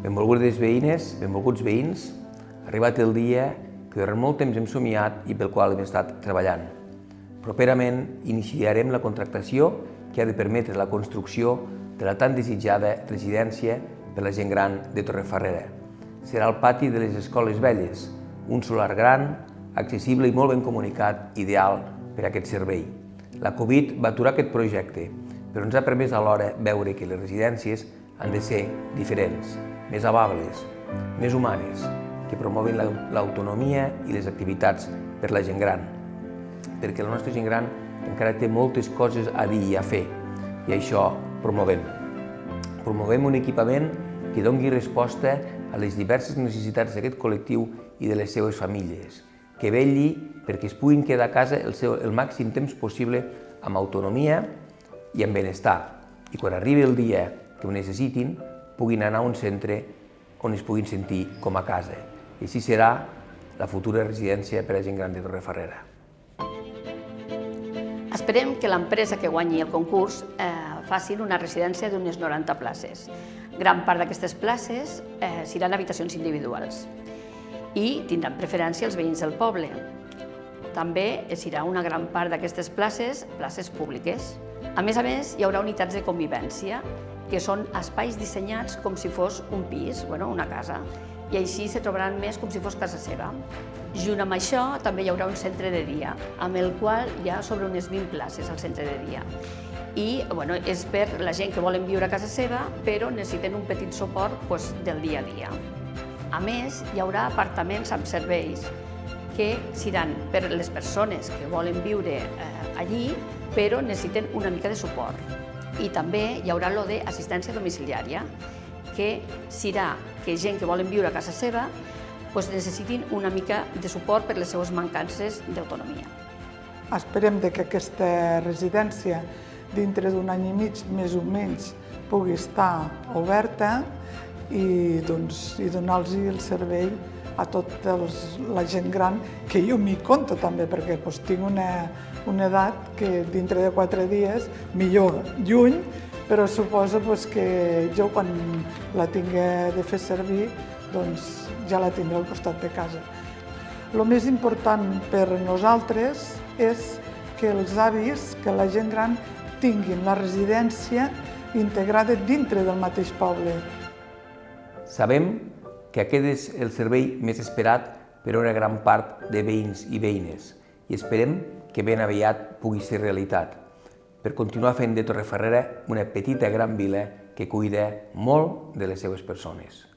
Benvolgudes veïnes, benvolguts veïns, ha arribat el dia que durant molt temps hem somiat i pel qual hem estat treballant. Properament iniciarem la contractació que ha de permetre la construcció de la tan desitjada residència per la gent gran de Torrefarrera. Serà el pati de les escoles velles, un solar gran, accessible i molt ben comunicat, ideal per a aquest servei. La Covid va aturar aquest projecte, però ens ha permès alhora veure que les residències han de ser diferents, més amables, més humanes, que promouen l'autonomia i les activitats per la gent gran, perquè la nostra gent gran encara té moltes coses a dir i a fer, i això promovem. Promovem un equipament que doni resposta a les diverses necessitats d'aquest col·lectiu i de les seves famílies, que vetlli perquè es puguin quedar a casa el màxim temps possible amb autonomia i amb benestar, i quan arribi el dia que ho necessitin, puguin anar a un centre on es puguin sentir com a casa. I així serà la futura residència per a gent gran de Torrefarrera. Esperem que l'empresa que guanyi el concurs faci una residència d'unes 90 places. Gran part d'aquestes places seran habitacions individuals i tindran preferència els veïns del poble. També serà una gran part d'aquestes places públiques. A més, hi haurà unitats de convivència, que són espais dissenyats com si fos un pis, una casa, i així se trobaran més com si fos casa seva. Junt amb això, també hi haurà un centre de dia, amb el qual hi ha sobre unes 20 places al centre de dia. I és per la gent que volen viure a casa seva, però necessiten un petit suport del dia a dia. A més, hi haurà apartaments amb serveis, que seran per les persones que volen viure allí, però necessiten una mica de suport. I també hi haurà lo d'assistència domiciliària, que serà que gent que volen viure a casa seva necessitin una mica de suport per les seves mancances d'autonomia. Esperem que aquesta residència, dintre d'un any i mig, més o menys, pugui estar oberta i donar-los el servei a tota la gent gran, que jo m'hi compto també, perquè tinc una edat que dintre de 4 dies, millor lluny, però suposo que jo quan la tingui de fer servir, ja la tindré al costat de casa. El més important per nosaltres és que els avis, que la gent gran, tinguin la residència integrada dintre del mateix poble. Sabem que aquest és el servei més esperat per a una gran part de veïns i veïnes i esperem que ben aviat pugui ser realitat, per continuar fent de Torrefarrera una petita gran vila que cuida molt de les seves persones.